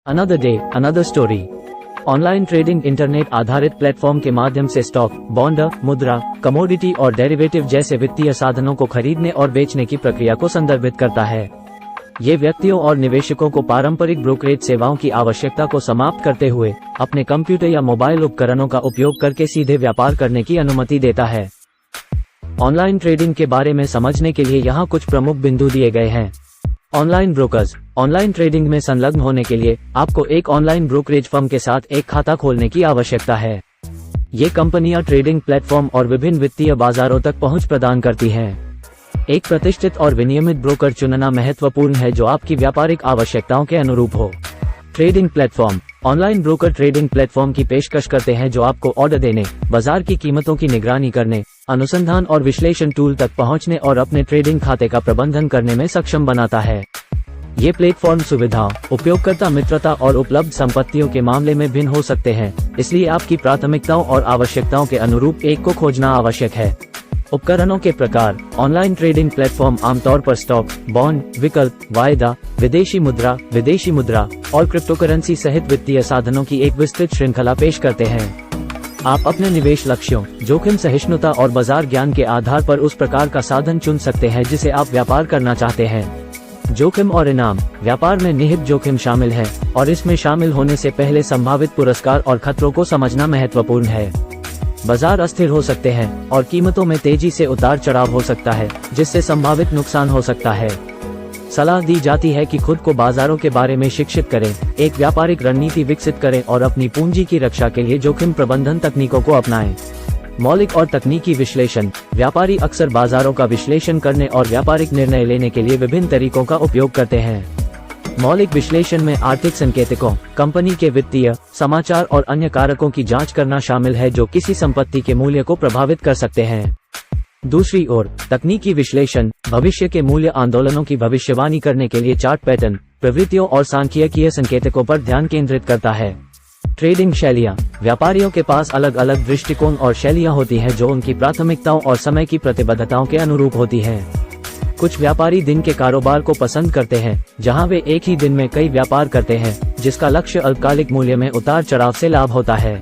Another day another story. Online trading internet आधारित platform के माध्यम से स्टॉक, बॉन्ड, मुद्रा, कमोडिटी और डेरिवेटिव जैसे वित्तीय साधनों को खरीदने और बेचने की प्रक्रिया को संदर्भित करता है। ये व्यक्तियों और निवेशकों को पारंपरिक ब्रोकरेज सेवाओं की आवश्यकता को समाप्त करते हुए अपने कंप्यूटर या मोबाइल उपकरणों का उपयोग करके सीधे व्यापार करने की अनुमति देता है। ऑनलाइन ट्रेडिंग के बारे में समझने के लिए यहाँ कुछ प्रमुख बिंदु दिए गए हैं। Online brokers. ऑनलाइन ट्रेडिंग में संलग्न होने के लिए आपको एक ऑनलाइन ब्रोकरेज फर्म के साथ एक खाता खोलने की आवश्यकता है। ये कंपनियां ट्रेडिंग प्लेटफॉर्म और विभिन्न वित्तीय बाजारों तक पहुंच प्रदान करती हैं। एक प्रतिष्ठित और विनियमित ब्रोकर चुनना महत्वपूर्ण है जो आपकी व्यापारिक आवश्यकताओं के अनुरूप हो। Trading platform. Online broker trading platform की पेशकश करते हैं जो आपको ऑर्डर देने, बाजार की कीमतों की निगरानी करने, अनुसंधान और विश्लेषण टूल तक पहुंचने और अपने ट्रेडिंग खाते का प्रबंधन करने में सक्षम बनाता है। ये प्लेटफॉर्म सुविधाओं, उपयोगकर्ता मित्रता और उपलब्ध संपत्तियों के मामले में भिन्न हो सकते हैं, इसलिए आपकी प्राथमिकताओं और आवश्यकताओं के अनुरूप एक को खोजना आवश्यक है। उपकरणों के प्रकार। ऑनलाइन ट्रेडिंग प्लेटफॉर्म आमतौर पर स्टॉक, बॉन्ड, विकल्प, वायदा, विदेशी मुद्रा और क्रिप्टोकरेंसी सहित वित्तीय साधनों की एक विस्तृत श्रृंखला पेश करते हैं। आप अपने निवेश लक्ष्यों, जोखिम सहिष्णुता और बाजार ज्ञान के आधार पर उस प्रकार का साधन चुन सकते हैं जिसे आप व्यापार करना चाहते हैं। जोखिम और इनाम। व्यापार में निहित जोखिम शामिल है और इसमें शामिल होने से पहले संभावित पुरस्कार और खतरों को समझना महत्वपूर्ण है। बाजार अस्थिर हो सकते हैं और कीमतों में तेजी से उतार चढ़ाव हो सकता है, जिससे संभावित नुकसान हो सकता है। सलाह दी जाती है कि खुद को बाजारों के बारे में शिक्षित करें, एक व्यापारिक रणनीति विकसित करें और अपनी पूंजी की रक्षा के लिए जोखिम प्रबंधन तकनीकों को अपनाएं। मौलिक और तकनीकी विश्लेषण। व्यापारी अक्सर बाजारों का विश्लेषण करने और व्यापारिक निर्णय लेने के लिए विभिन्न तरीकों का उपयोग करते हैं। मौलिक विश्लेषण में आर्थिक संकेतकों, कंपनी के वित्तीय, समाचार और अन्य कारकों की जांच करना शामिल है जो किसी संपत्ति के मूल्य को प्रभावित कर सकते हैं। दूसरी ओर, तकनीकी विश्लेषण भविष्य के मूल्य आंदोलनों की भविष्यवाणी करने के लिए चार्ट पैटर्न, प्रवृत्तियों और सांख्यिकीय संकेतकों पर ध्यान केंद्रित करता है। ट्रेडिंग शैलियाँ। व्यापारियों के पास अलग अलग दृष्टिकोण और शैलियाँ होती हैं जो उनकी प्राथमिकताओं और समय की प्रतिबद्धताओं के अनुरूप होती हैं। कुछ व्यापारी दिन के कारोबार को पसंद करते हैं, जहां वे एक ही दिन में कई व्यापार करते हैं, जिसका लक्ष्य अल्पकालिक मूल्य में उतार चढ़ाव से लाभ होता है।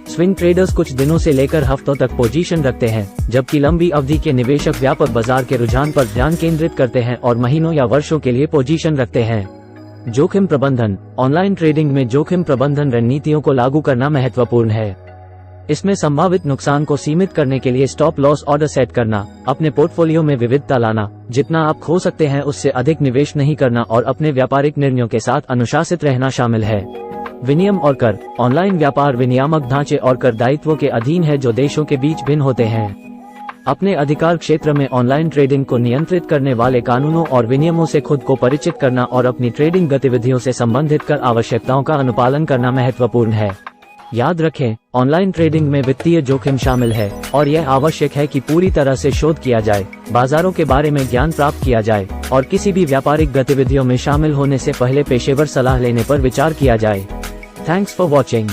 स्विंग ट्रेडर्स कुछ दिनों से लेकर हफ्तों तक पोजीशन रखते हैं, जबकि लंबी अवधि के निवेशक व्यापक बाजार के रुझान पर ध्यान केंद्रित करते हैं और महीनों या वर्षों के लिए पोजीशन रखते हैं। जोखिम प्रबंधन। ऑनलाइन ट्रेडिंग में जोखिम प्रबंधन रणनीतियों को लागू करना महत्वपूर्ण है। इसमें संभावित नुकसान को सीमित करने के लिए स्टॉप लॉस ऑर्डर सेट करना, अपने पोर्टफोलियो में विविधता लाना, जितना आप खो सकते हैं उससे अधिक निवेश नहीं करना और अपने व्यापारिक निर्णयों के साथ अनुशासित रहना शामिल है। विनियम और कर। ऑनलाइन व्यापार विनियामक ढांचे और कर दायित्वों के अधीन है जो देशों के बीच भिन्न होते हैं। अपने अधिकार क्षेत्र में ऑनलाइन ट्रेडिंग को नियंत्रित करने वाले कानूनों और विनियमों से खुद को परिचित करना और अपनी ट्रेडिंग गतिविधियों से संबंधित कर आवश्यकताओं का अनुपालन करना महत्वपूर्ण है। याद रखें, ऑनलाइन ट्रेडिंग में वित्तीय जोखिम शामिल है और यह आवश्यक है कि पूरी तरह से शोध किया जाए, बाजारों के बारे में ज्ञान प्राप्त किया जाए और किसी भी व्यापारिक गतिविधियों में शामिल होने से पहले पेशेवर सलाह लेने पर विचार किया जाए। Thanks for watching.